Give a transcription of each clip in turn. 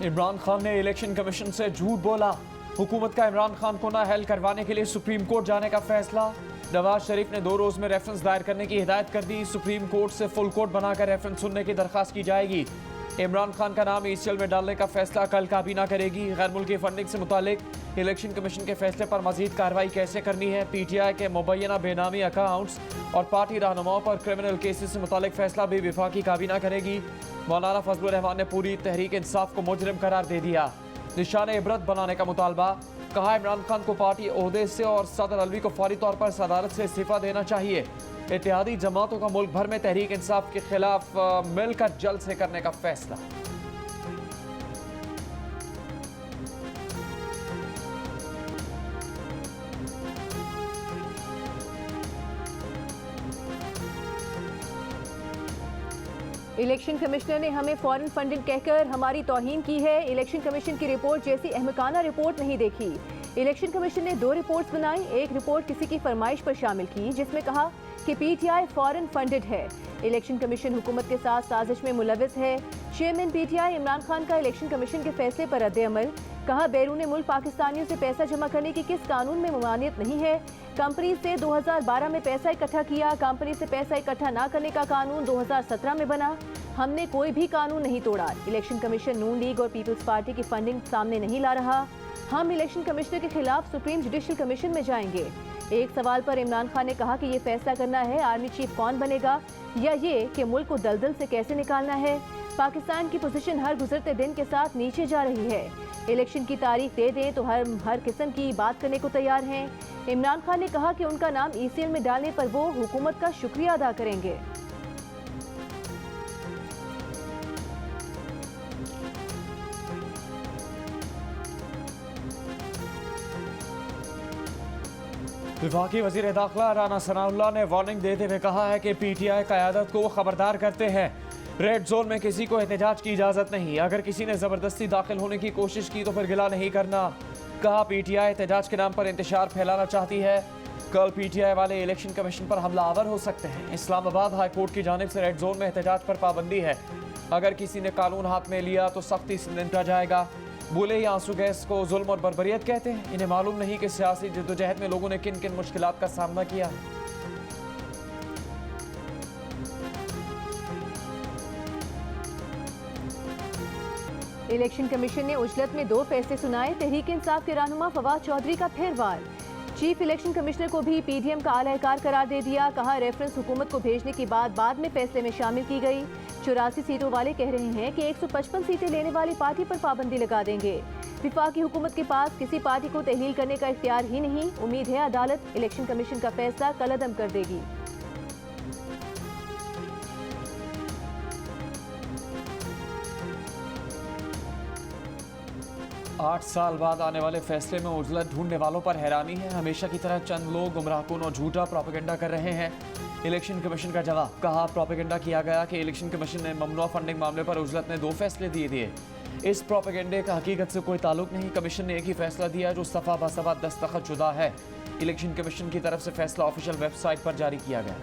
इमरान खान ने election commission से झूठ बोला। हुकूमत का इमरान खान को नाअहल करवाने के लिए सुप्रीम कोर्ट जाने का फैसला। नवाज शरीफ ने 2 रोज में रेफरेंस दायर करने की हिदायत कर दी। सुप्रीम कोर्ट से फुल कोर्ट बनाकर रेफरेंस सुनने की दरखास्त की जाएगी। इमरान खान का नाम ECL में डालने का फैसला कल काबीना करेगी। गैर मुल्की फंडिंग से मुतालिक इलेक्शन कमीशन के फैसले पर मजीद कार्रवाई कैसे करनी है, PTI के मुबैना बेनामी अकाउंट्स और पार्टी रहनुमाओं पर क्रिमिनल केसेस से मुतालिक फैसला भी वफाकी काबीना करेगी। मौलाना फजलुर रहमान ने पूरी तहरीक इंसाफ को मुजरिम करार दे दिया। निशान इबरत बनाने का मुतालबा। कहा इमरान खान को पार्टी ओहदे से और सदर अलवी को फौरी तौर पर सदारत से इस्तीफा देना चाहिए। इत्तेहादी जमातों का मुल्क भर में तहरीक इंसाफ के खिलाफ मिलकर जल्द से करने का फैसला। इलेक्शन कमिश्नर ने हमें फॉरेन फंडिंग कहकर हमारी तौहीन की है। इलेक्शन कमीशन की रिपोर्ट जैसी अहमकाना रिपोर्ट नहीं देखी। इलेक्शन कमीशन ने 2 रिपोर्ट्स बनाई। एक रिपोर्ट किसी की फरमाइश पर शामिल की जिसमें कहा कि PTI फॉरेन फंडेड है। इलेक्शन कमीशन हुकूमत के साथ साजिश में मुलविस है। चेयरमैन PTI इमरान खान का इलेक्शन कमीशन के फैसले पर रद्द-ए-अमल। कहा बैरून मुल्क पाकिस्तानियों से पैसा जमा करने की किस कानून में ममानियत नहीं है। कंपनी से 2012 में पैसा इकट्ठा किया। कंपनी से पैसा इकट्ठा ना करने का कानून 2017 में बना। हमने कोई भी कानून नहीं तोड़ा। इलेक्शन कमीशन नून लीग और पीपल्स पार्टी की फंडिंग सामने नहीं ला रहा। हम इलेक्शन कमिश्नर के खिलाफ सुप्रीम जुडिशल कमीशन में जाएंगे। एक सवाल पर इमरान खान ने कहा कि ये फैसला करना है आर्मी चीफ कौन बनेगा या ये कि मुल्क को दलदल से कैसे निकालना है। पाकिस्तान की पोजीशन हर गुजरते दिन के साथ नीचे जा रही है। इलेक्शन की तारीख दे दें तो हम हर किस्म की बात करने को तैयार हैं। इमरान खान ने कहा कि उनका नाम ECL में डालने पर वो हुकूमत का शुक्रिया अदा करेंगे। विफाकी वज़ीर दाखिला राना सनाउल्लाह ने वार्निंग देते हुए कहा है कि PTI क़यादत को खबरदार करते हैं। रेड जोन में किसी को एहतजाज की इजाज़त नहीं। अगर किसी ने ज़बरदस्ती दाखिल होने की कोशिश की तो फिर गिला नहीं करना। कहा PTI एहतजाज के नाम पर इंतशार फैलाना चाहती है। कल PTI वाले इलेक्शन कमीशन पर हमलावर हो सकते हैं। इस्लामाबाद हाई कोर्ट की जानिब से रेड जोन में एहतजाज पर पाबंदी है। अगर किसी ने कानून हाथ में लिया तो सख्ती से निपटा जाएगा। बोले ये आंसू गैस को जुल्म और बर्बरियत कहते हैं। इन्हें मालूम नहीं कि सियासी जद्दोजहद में लोगों ने किन किन मुश्किलात का सामना किया। इलेक्शन कमीशन ने उजलत में 2 फैसले सुनाए। तहरीक इंसाफ के रहनुमा फवाद चौधरी का फिर वार। चीफ इलेक्शन कमिश्नर को भी PDM का आला-ए-कार करार दे दिया। कहा रेफरेंस हुकूमत को भेजने की बात बाद में फैसले में शामिल की गई। 84 सीटों वाले कह रहे हैं कि 155 सीटें लेने वाली पार्टी पर पाबंदी लगा देंगे। विफाकी हुकूमत के पास किसी पार्टी को तहलील करने का इख्तियार ही नहीं। उम्मीद है अदालत इलेक्शन कमीशन का फैसला कलअदम कर देगी। 8 साल बाद आने वाले फैसले में उजलत ढूंढने वालों पर हैरानी है। हमेशा की तरह चंद लोग गुमराहकुन और झूठा प्रोपेगेंडा कर रहे हैं। इलेक्शन कमीशन का जवाब। कहा प्रोपेगेंडा किया गया कि इलेक्शन कमीशन ने ममनुआ फंडिंग मामले पर उजलत ने 2 फैसले दिए। इस प्रोपेगेंडे का हकीकत से कोई ताल्लुक नहीं। कमीशन ने एक ही फैसला दिया जो सफ़ा बसफ़ा दस्तखत शुदा है। इलेक्शन कमीशन की तरफ से फैसला ऑफिशियल वेबसाइट पर जारी किया गया।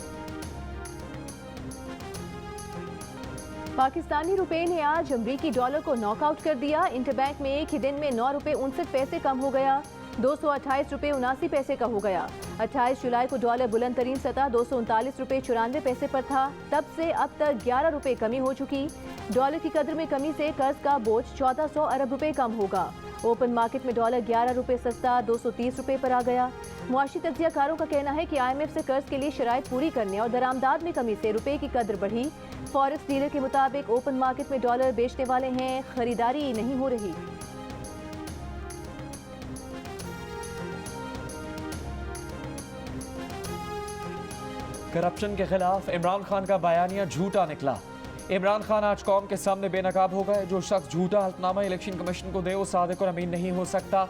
पाकिस्तानी रुपए ने आज अमरीकी डॉलर को नॉकआउट कर दिया। इंटरबैंक में एक ही दिन में 9 रुपए 59 पैसे कम हो गया। 228 रुपए 79 पैसे का हो गया। 28 जुलाई को डॉलर बुलंद तरीन सतह 239 रुपए 94 पैसे पर था। तब से अब तक 11 रुपए कमी हो चुकी। डॉलर की कदर में कमी से कर्ज का बोझ 1400 अरब रुपए कम होगा। ओपन मार्केट में डॉलर 11 रुपए सस्ता 230 रुपए पर आ गया। मुआशी तज्जियाकारों का कहना है कि IMF से कर्ज के लिए शराइत पूरी करने और दरामदाद में कमी से रुपए की कदर बढ़ी। फॉरेक्स डीलर के मुताबिक ओपन मार्केट में डॉलर बेचने वाले हैं, खरीदारी नहीं हो रही। करप्शन के खिलाफ इमरान खान का बयानिया झूठा निकला। इमरान खान आज कौम के सामने बेनकाब हो गए। जो शख्स झूठा हल्फनामा इलेक्शन कमीशन को दे वो सादिक और अमीन नहीं हो सकता।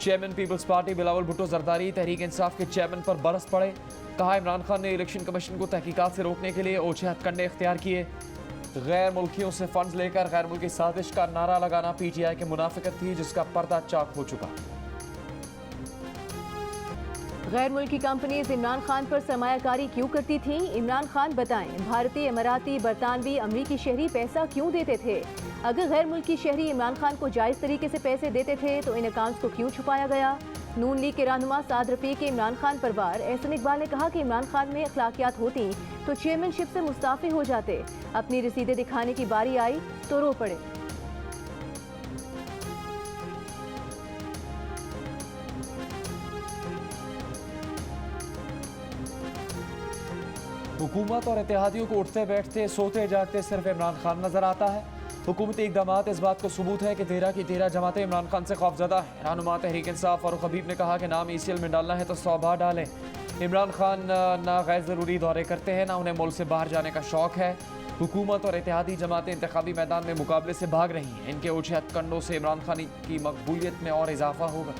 Chairman peoples party Bilawal Bhutto Zardari Tehreek Insaf के चेयरमैन पर बरस पड़े। कहा इमरान खान ने इलेक्शन कमीशन को तहकीकात से रोकने के लिए ओछे हथकंडे इख्तियार किए। गैर मुल्कियों से फंड्स लेकर गैर मुल्की साजिश का नारा लगाना PTI की मुनाफिकत थी जिसका पर्दा चाक हो चुका। गैर मुल्की कंपनीज इमरान खान पर सरमायाकारी क्यों करती थीं? इमरान खान बताएं। भारतीय, अमाराती, बरतानवी, अमरीकी शहरी पैसा क्यों देते थे? अगर गैर मुल्की शहरी इमरान खान को जायज़ तरीके से पैसे देते थे तो इन अकाउंट्स को क्यों छुपाया गया? नून लीग के रहनुमा साद रफीक के इमरान खान पर वार। एहसन इकबाल ने कहा कि इमरान खान में अखलाकियात होती तो चेयरमैनशिप से मुस्ताफी हो जाते। अपनी रसीदें दिखाने की बारी आई तो रो पड़े। हुकूमत और इत्तेहादियों को उठते बैठते सोते जागते सिर्फ इमरान खान नजर आता है। हुकूमती इकदाम इस बात को सबूत है कि 13 की 13 जमातें इमरान खान से खौफजदा है। रहनुमा तहरीक इंसाफ फारूक हबीब ने कहा कि नाम ECL में डालना है तो 100 बार डालें। इमरान खान ना गैर ज़रूरी दौरे करते हैं, ना उन्हें मुल्क से बाहर जाने का शौक है। हुकूमत और इत्तेहादी जमातें इंतखाबी मैदान में मुकाबले से भाग रही हैं। इनके ऊंचे हथकंडों से इमरान खान की मकबूलियत में और इजाफा होगा।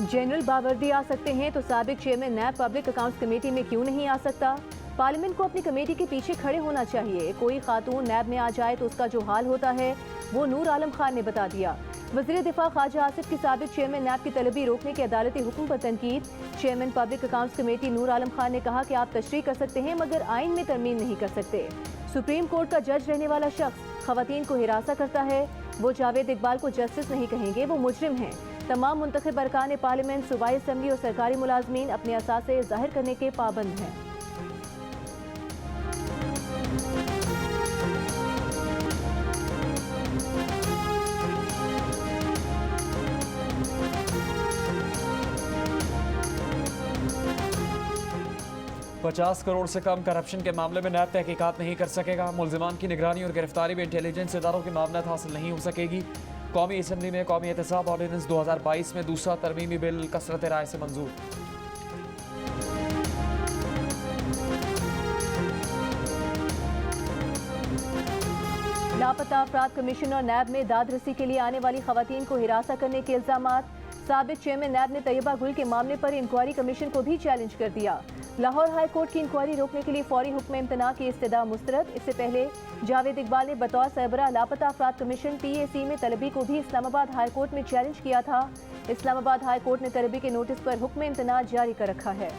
जनरल बावर्दी आ सकते हैं तो साबिक चेयरमैन नैब पब्लिक अकाउंट्स कमेटी में क्यों नहीं आ सकता? पार्लियामेंट को अपनी कमेटी के पीछे खड़े होना चाहिए। कोई खातून नैब में आ जाए तो उसका जो हाल होता है वो नूर आलम खान ने बता दिया। वज़ीर दिफा ख्वाजा आसिफ की साबिक चेयरमैन नैब की तलबी रोकने के अदालती हुक्म पर तनकीद। Chairman public accounts committee Noor Alam Khan ने कहा कि आप तशरीह कर सकते हैं मगर आइन में तरमीम नहीं कर सकते। सुप्रीम कोर्ट का जज रहने वाला शख्स खवातीन को हिरासा करता है। वो जावेद इकबाल को जस्टिस नहीं कहेंगे, वो मुजरिम हैं। तमाम मुंतखब अरकान पार्लियामेंट, सूबाई असम्बली और सरकारी मुलाजमीन अपने असासे जाहिर करने के पाबंद हैं। $50 करोड़ से कम करप्शन के मामले में नैब तहकीकात नहीं कर सकेगा। मुल्जिमान की निगरानी और गिरफ्तारी में इंटेलिजेंस इदारों की मामलात हासिल नहीं हो सकेगी। कौमी असम्बली में कौमी एहतसाब ऑर्डिनेंस 2022 में दूसरा तरमीमी बिल कसरत राय से मंजूर। लापता अफराद कमीशन और नैब में दाद रसी के लिए आने वाली खवातीन को हिरासा करने के इल्जामात। साबिक चेयरमैन नैब ने तैयबा गुल के मामले पर इंक्वायरी कमीशन को भी चैलेंज कर दिया। लाहौर हाई कोर्ट की इंक्वायरी रोकने के लिए फौरी हुक्म इम्तना की इस्तदा मुस्तरद। इससे पहले जावेद इकबाल ने बतौर सरबराह लापता अफराद कमीशन PAC में तलबी को भी इस्लामाबाद हाई कोर्ट में चैलेंज किया था। इस्लामाबाद हाई कोर्ट ने तलबी के नोटिस पर हुक्म इम्तना जारी कर रखा है।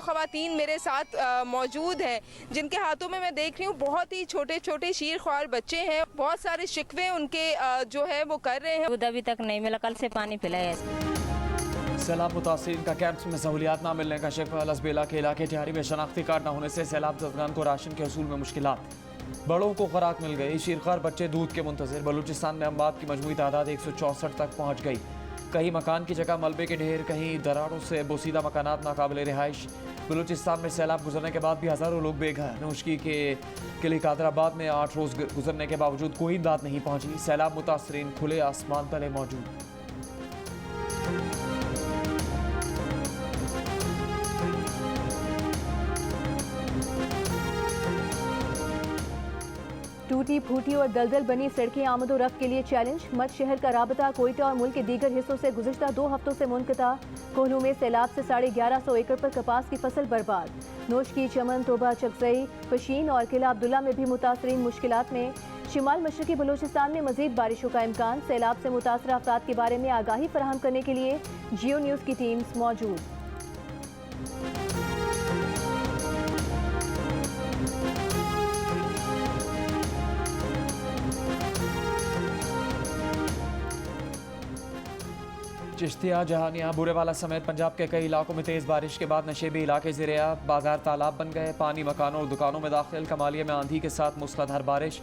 खवातीन मेरे साथ मौजूद हैं जिनके हाथों में मैं देख रही हूँ बहुत ही छोटे छोटे शीर ख्वार बच्चे हैं। बहुत सारे शिकवे उनके जो है वो कर रहे हैं। दूध अभी तक नहीं मिला, कल से पानी पिलाया। सैलाब मुतासिरीन का कैंप्स में सहूलियात न मिलने का शिकवा। लसबेला के इलाके टिहारी में शनाख्ती कार्ड न होने से सैलाब ज़दगान को राशन के हसूल में मुश्किलात। बड़ों को खुराक मिल गई, शीरखार बच्चे दूध के मुंतज़िर। बलूचिस्तान में अमवात की मजमूई तादाद 164 तक पहुँच गई। कहीं मकान की जगह मलबे के ढेर, कहीं दरारों से बोसीदा मकानात नाकाबिल रिहाइश। बलूचिस्तान में सैलाब गुजरने के बाद भी हज़ारों लोग बेघर। नौशकी के किले कादराबाद में 8 रोज़ गुजरने के बावजूद कोई इमदाद नहीं पहुंची। सैलाब मुतासरीन खुले आसमान तले मौजूद। टूटी फूटी और दलदल बनी सड़कें आमदोरफ्त के लिए चैलेंज। मत शहर का राबता कोयटा और मुल्क के दीगर हिस्सों से गुज़िश्ता 2 हफ्तों से मुनक़ता। कोहलू में सैलाब से 1150 एकड़ पर कपास की फसल बर्बाद। नौशकी, चमन, तोबा, चकजई, पशीन और किला अब्दुल्ला में भी मुतासरीन मुश्किलात में। शिमाल मशरकी बलूचिस्तान में मजीद बारिशों का इम्कान। सैलाब से मुतासरा अफराद के बारे में आगाही फराहम करने के लिए जियो न्यूज़ की टीम्स मौजूद। चिश्तिया, जहानिया, बुरेवाला समेत पंजाब के कई इलाकों में तेज़ बारिश के बाद नशेबी इलाके ज़ेर-ए-आब। बाजार तालाब बन गए। पानी मकानों और दुकानों में दाखिल। कमालिया में आंधी के साथ मूसलाधार बारिश।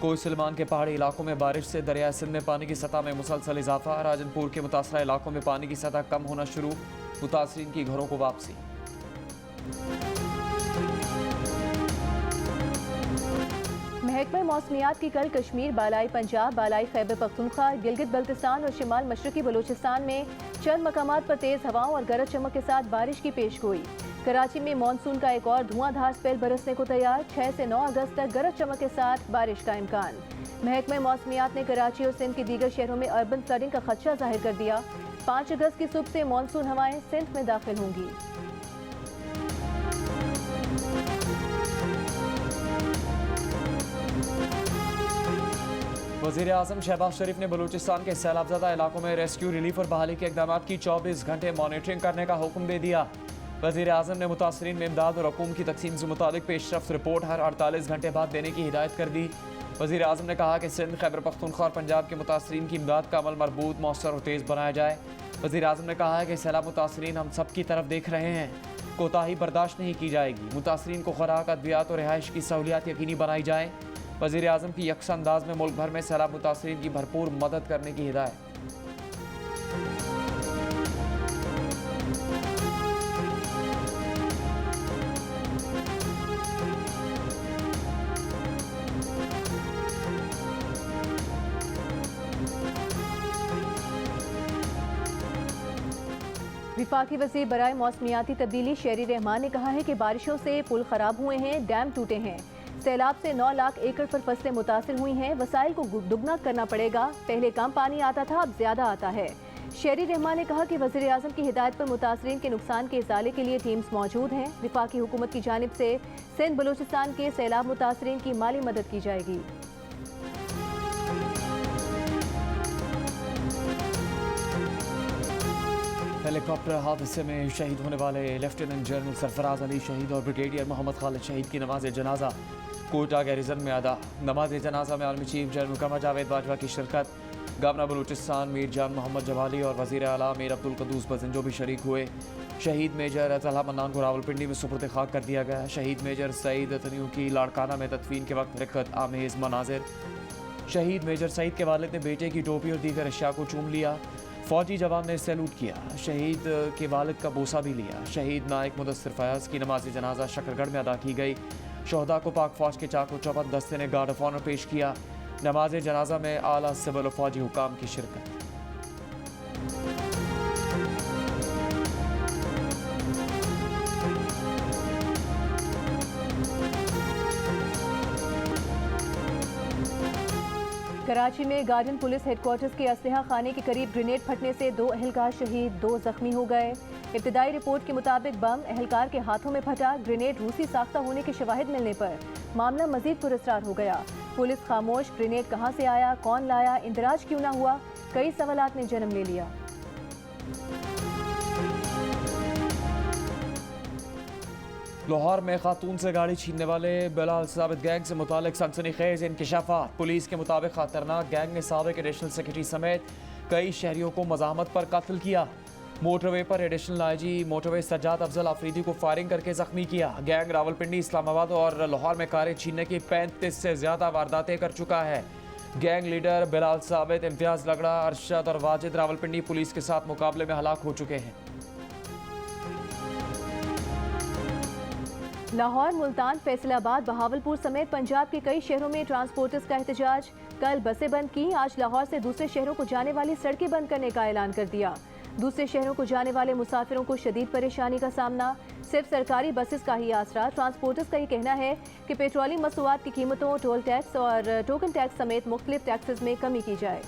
कोई सलमान के पहाड़ी इलाकों में बारिश से दरिया सिंध में पानी की सतह में मुसलसल इजाफा। राजनपुर के मुतासरा इलाकों में पानी की सतह कम होना शुरू। मुतासरीन की घरों को वापसी। महकमा मौसमियात की कल कश्मीर, बालाई पंजाब, बालाई खैबर पख्तूनख्वा, गिलगित बल्तिस्तान और शिमाल मशरकी बलूचिस्तान में चंद मकामात पर तेज़ हवाओं और गरज चमक के साथ बारिश की पेशगोई। कराची में मानसून का एक और धुआंधार स्पेल बरसने को तैयार। 6 से 9 अगस्त तक गरज चमक के साथ बारिश का इम्कान। महकमा मौसमियात ने कराची और सिंध के दीगर शहरों में अर्बन फ्लडिंग का खदशा जाहिर कर दिया। 5 अगस्त की सुबह से मानसून हवाएं सिंध में दाखिल होंगी। वज़ीर आज़म शहबाज शरीफ ने बलूचिस्तान के सैलाबज़दा इलाकों में रेस्क्यू रिलीफ और बहाली के इक़दामात की 24 घंटे मॉनिटरिंग करने का हुक्म दे दिया। वज़ीर आज़म ने मुतासरीन में इमदाद और रकूम की तकसीम से मुताबिक पेशरफ्त रिपोर्ट हर 48 घंटे बाद देने की हिदायत कर दी। वज़ीर आज़म ने कहा कि सिंध, खैबर पख्तूनख्वा और पंजाब के मुतासरीन की इमदाद का अमल मरबूत, मौसर और तेज़ बनाया जाए। वज़ीर आज़म ने कहा है कि सैलाब मुतासरीन हम सब की तरफ देख रहे हैं, कोताही बर्दाश्त नहीं की जाएगी। मुतासरीन को खुराक, अद्वियात और रिहाइश की सहूलियात यकीनी बनाई जाए। वज़ीर आज़म की यकसा अंदाज में मुल्क भर में सैलाब मुतासरीन की भरपूर मदद करने की हिदायत। विफाकी वज़ीर बराए मौसमियाती तब्दीली शेरी रहमान ने कहा है कि बारिशों से पुल खराब हुए हैं, डैम टूटे हैं। सैलाब से 9 लाख एकड़ पर फसलें मुतासिर हुई हैं। वसाइल को दुगना करना पड़ेगा। पहले कम पानी आता था, अब ज्यादा आता है। शेरी रहमान ने कहा कि वज़ीर आज़म की हिदायत पर मुतासरीन के नुकसान के इज़ाले के लिए टीम्स मौजूद हैं। विफाकी हुकूमत की जानिब से सिंध बलूचिस्तान के सैलाब मुतासरीन की माली मदद की जाएगी। हेलीकॉप्टर हादसे में शहीद होने वाले लेफ्टिनेंट जनरल सरफराज अली शहीद और ब्रिगेडियर मोहम्मद खालिद शहीद की नमाज जनाजा कोटा गैरिजन में अदा। नमाज जनाजा में army chief general Qamar Javed Bajwa की शिरकत। गवर्नर बलूचिस्तान मीर जान मोहम्मद जवाली और वज़ीर आला मीर अब्दुल कदूस बजंजो भी शरीक हुए। शहीद मेजर तलहा मन्नान को रावलपिंडी में सुपुर्द खाक कर दिया गया। शहीद मेजर सईद तनियू की लाड़काना में तदफीन के वक्त रिक्कत आमेज मनाजिर। शहीद मेजर सईद के वालिद ने बेटे की टोपी और दीगर अशिया को चूम लिया। फौजी जवान ने सैल्यूट किया। शहीद के वालिद का बोसा भी लिया। शहीद नायक मुदस्सिर फयाज की नमाज जनाजा शकरगढ़ में अदा की गई। शोहदा को पाक फौज के चाको चौबंद दस्ते ने गार्ड ऑफ ऑनर पेश किया। नमाज जनाजा में आला सिविल और फौजी हुकाम की शिरकत। कराची में गार्डन पुलिस हेडक्वार्टर्स के असलहा खाने के करीब ग्रेनेड फटने से 2 एहलकार शहीद, 2 जख्मी हो गए। इब्तदाई रिपोर्ट के मुताबिक बम एहलकार के हाथों में फटा। ग्रेनेड रूसी साख्ता होने के शवाहिद मिलने पर मामला मजीद पुरस्कार हो गया। पुलिस खामोश, ग्रेनेड कहां से आया, कौन लाया, इंदराज क्यों ना हुआ, कई सवालात ने जन्म ले लिया। लाहौर में खातून से गाड़ी छीनने वाले बिलाल साबित गैंग से मुतालिक सनसनीखेज इंकशाफात। पुलिस के मुताबिक खतरनाक गैंग ने साबिक एडिशनल सेक्रेटरी समेत कई शहरियों को मज़ाहमत पर कत्ल किया। मोटरवे पर additional IG motorway Sajjad Afzal Afridi को फायरिंग करके जख्मी किया। गैंग रावलपिंडी, इस्लामाबाद और लाहौर में कारें छीनने की 35 से ज़्यादा वारदातें कर चुका है। गैंग लीडर बिलाल साबित, इम्तियाज़ लगड़ा, अरशद और वाजिद रावलपिंडी पुलिस के साथ मुकाबले में हलाक हो चुके हैं। लाहौर, मुल्तान, फैसलाबाद, बहावलपुर समेत पंजाब के कई शहरों में ट्रांसपोर्टर्स का एहतजाज। कल बसें बंद की। आज लाहौर से दूसरे शहरों को जाने वाली सड़कें बंद करने का ऐलान कर दिया। दूसरे शहरों को जाने वाले मुसाफिरों को शदीद परेशानी का सामना। सिर्फ सरकारी बसेस का ही आसरा। ट्रांसपोर्टर्स का ये कहना है कि पेट्रोलियम मसूआत की कीमतों, टोल टैक्स और टोकन टैक्स समेत मुख्तलिफ टैक्सेस में कमी की जाए।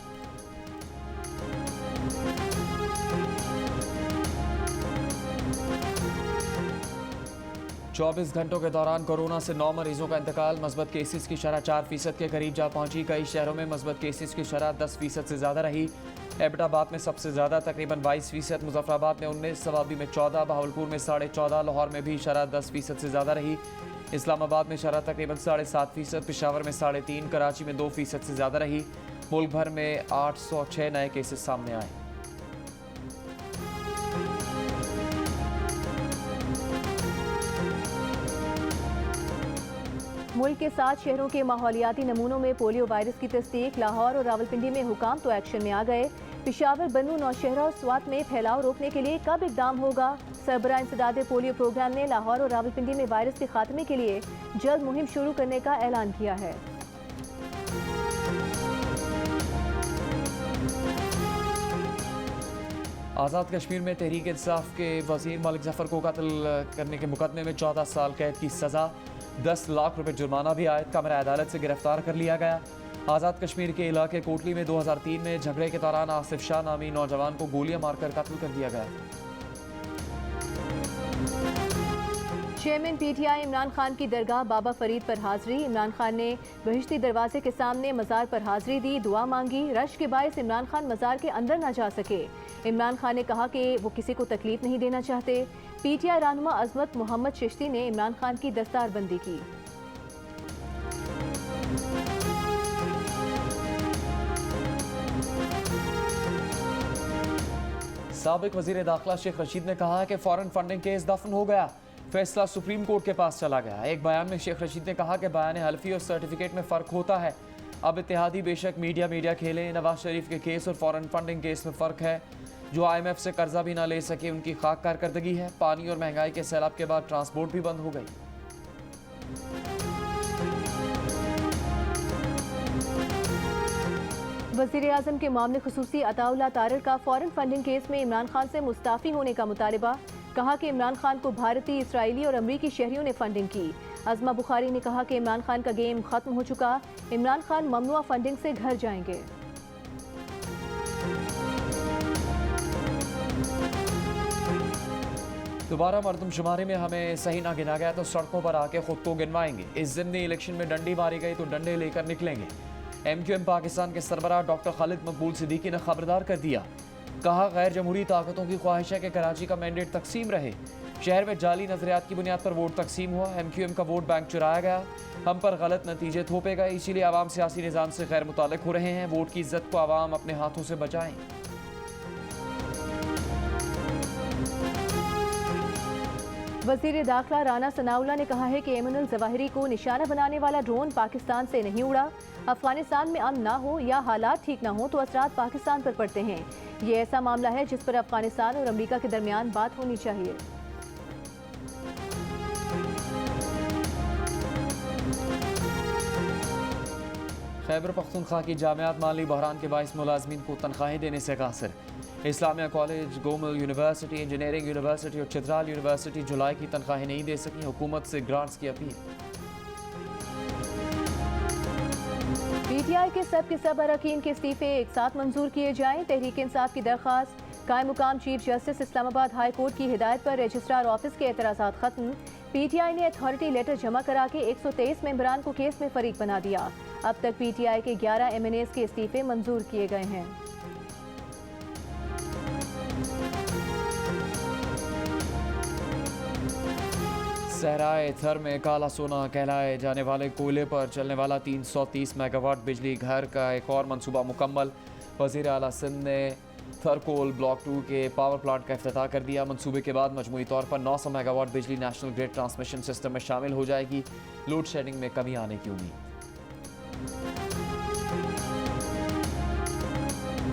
चौबीस घंटों के दौरान कोरोना से 9 मरीजों का इंतकाल। मस्बत केसेस की शरह 4% के करीब जा पहुंची। कई शहरों में मस्बत केसेस की शरह 10% से ज़्यादा रही। एबटाबाद में सबसे ज़्यादा तकरीबन 22%, मुजफ्फराबाद में 19, सवाबी में 14, बहावलपुर में 14.5, लाहौर में भी शरह 10% से ज़्यादा रही। इस्लामाबाद में शरह तकरीबन 7.5%, पेशावर में 3.5%, कराची में 2% से ज़्यादा रही। मुल्क भर में 806 नए केसेस सामने आए। मुल्क के 7 शहरों के माहौलियाती नमूनों में पोलियो वायरस की तस्दीक। लाहौर और रावलपिंडी में हुकाम तो एक्शन में आ गए। पेशावर, बन्नू, नौशहरा और स्वात में फैलाव रोकने के लिए कब इकदाम होगा? सरबरा इंसदादे पोलियो प्रोग्राम ने लाहौर और रावलपिंडी में वायरस के खात्मे के लिए जल्द मुहिम शुरू करने का ऐलान किया है। आज़ाद कश्मीर में तहरीक इंसाफ के वज़ीर मलिक जफ़र को कत्ल करने के मुकदमे में 14 साल कैद की सज़ा, 10 लाख रुपए जुर्माना भी आयद। कमरा अदालत से गिरफ्तार कर लिया गया। आज़ाद कश्मीर के इलाके कोटली में 2003 में झगड़े के दौरान आसिफ शाह नामी नौजवान को गोलियां मारकर कत्ल कर दिया गया। चेयरमैन पीटीआई इमरान खान की दरगाह बाबा फरीद पर हाजिरी। इमरान खान ने बहिश्ती दरवाजे के सामने मज़ार पर हाजिरी दी, दुआ मांगी। रश के बायस इमरान खान मज़ार के अंदर न जा सके। इमरान खान ने कहा कि वो किसी को तकलीफ नहीं देना चाहते। पीटीआई रहनुमा अजमत मोहम्मद चिश्ती ने इमरान खान की दस्तारबंदी की। साबिक वज़ीर दाखिला शेख रशीद ने कहा कि फॉरेन फंडिंग केस दफन हो गया, फैसला सुप्रीम कोर्ट के पास चला गया। एक बयान में शेख रशीद ने कहा कि बयान हल्फी और सर्टिफिकेट में फ़र्क होता है। अब इत्तेहादी बेशक मीडिया खेले, नवाज शरीफ के केस और फॉरेन फंडिंग केस में फ़र्क है। जो IMF से कर्जा भी ना ले सके उनकी खाक कारकर्दगी है। पानी और महंगाई के सैलाब के बाद ट्रांसपोर्ट भी बंद हो गई। वज़ीर आज़म के मामले खुसूसी अताउल्लाह तारड़ का फॉरेन फंडिंग केस में इमरान खान से मुस्ताफ़ी होने का मुतालिबा। कहा कि इमरान खान को भारतीय, इसराइली और अमरीकी शहरियों ने फंडिंग की। अज़मा बुखारी ने कहा कि इमरान खान का गेम खत्म हो चुका, इमरान खान ममनुआ फंडिंग से घर जाएंगे। दोबारा मरदमशुमारी में हमें सही ना गिना गया तो सड़कों पर आके खुद को गिनवाएंगे। इस ज़िम्नी इलेक्शन में डंडी मारी गई तो डंडे लेकर निकलेंगे। MQM पाकिस्तान के सरबराह डॉक्टर खालिद मकबूल सिद्दीकी ने खबरदार कर दिया। कहा गैर जमहूरी ताकतों की ख्वाहिश है कि कराची का मैंडेट तकसीम रहे। शहर में जाली नजरियात की बुनियाद पर वोट तकसीम हुआ, MQM का वोट बैंक चुराया गया। हम पर गलत नतीजे थोपे गए, इसीलिए आवाम सियासी निज़ाम से गैर मुताल्लिक हो रहे हैं। वोट की इज्जत को आवाम अपने हाथों से बचाएं। वज़ीर दाखिला राना सनाउल्लाह ने कहा है कि एमन जवाहिरी को निशाना बनाने वाला ड्रोन पाकिस्तान से नहीं उड़ा। अफगानिस्तान में अमन ना हो या हालात ठीक ना हो तो असरात पाकिस्तान पर पड़ते हैं। ये ऐसा मामला है जिस पर अफगानिस्तान और अमेरिका के दरमियान बात होनी चाहिए। खैबर पख्तूनख्वा की जामियात माली बहरान के बाइस मुलाजमीन को तनख्वाहें देने से कासिर। Islamia college, Gomal university, engineering university और चित्राल यूनिवर्सिटी जुलाई की तनख्वाहें नहीं दे सकी। हुकूमत से ग्रांट्स की अपील। पीटीआई के सब अरकान के इस्तीफे एक साथ मंजूर किए जाएं। तहरीक इंसाफ की दरख्वास्त। कायम मुकाम chief justice Islamabad high court की हिदायत पर रजिस्ट्रार ऑफिस के एतराज़ात खत्म। पीटीआई ने अथॉरिटी लेटर जमा करा के 123 मेंबरान को केस में फरीक बना दिया। अब तक पीटीआई के 11 MNAs के इस्तीफे मंजूर किए गए हैं। सहराए थर में काला सोना कहलाए जाने वाले कोयले पर चलने वाला 330 मेगावाट बिजली घर का एक और मंसूबा मुकम्मल। वज़ीर आला सिंध ने थरकोल ब्लॉक 2 के पावर प्लांट का इफ्तिताह कर दिया। मंसूबे के बाद मजमूई तौर पर 900 मेगावाट बिजली नेशनल ग्रिड ट्रांसमिशन सिस्टम में शामिल हो जाएगी। लोड शेडिंग में कमी आने की उम्मीद।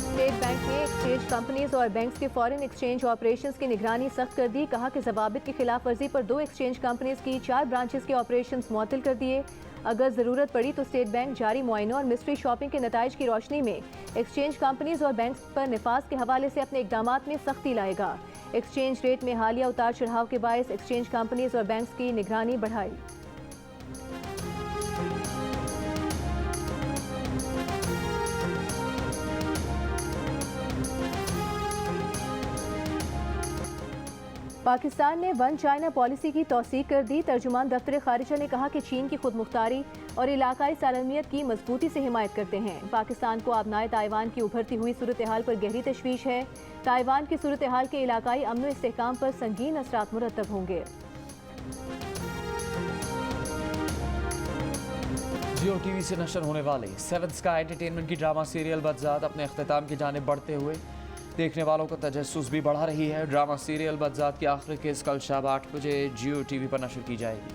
स्टेट बैंक ने एक्सचेंज कंपनीज और बैंक्स के फॉरेन एक्सचेंज ऑपरेशंस की निगरानी सख्त कर दी। कहा कि ज़वाबित की खिलाफ वर्जी पर 2 एक्सचेंज कंपनीज की 4 ब्रांचेस के ऑपरेशंस मुअत्तल कर दिए। अगर ज़रूरत पड़ी तो स्टेट बैंक जारी मुआयनों और मिस्ट्री शॉपिंग के नताइज की रोशनी में एक्सचेंज कंपनीज और बैंक्स पर निफाज के हवाले से अपने इकदामात में सख्ती लाएगा। एक्सचेंज रेट में हालिया उतार चढ़ाव के बायस एक्सचेंज कंपनीज और बैंक्स की निगरानी बढ़ाई। पाकिस्तान ने वन चाइना पॉलिसी की तौसीक कर दी। तर्जुमान दफ्तर खारिजा ने कहा कि चीन की खुद मुख्तारी और इलाकाई सालमियत की मजबूती से हिमायत करते हैं। पाकिस्तान को आबनाए ताइवान की उभरती हुई सूरत हाल पर गहरी तशवीश है। ताइवान की सूरत हाल के इलाकाई अमन व इस्तेहकाम पर संगीन असरात मुरतब होंगे। जियो टीवी से नशर होने वाले 7 स्काई एंटरटेनमेंट की ड्रामा सीरियल बदजात अपने अख्तिताम की जानिब बढ़ते हुए देखने वालों का तजस्सुस भी बढ़ा रही है। ड्रामा सीरियल बदजात की आखिरी किस्त कल शाम 8 बजे जियो टीवी पर नशर की जाएगी।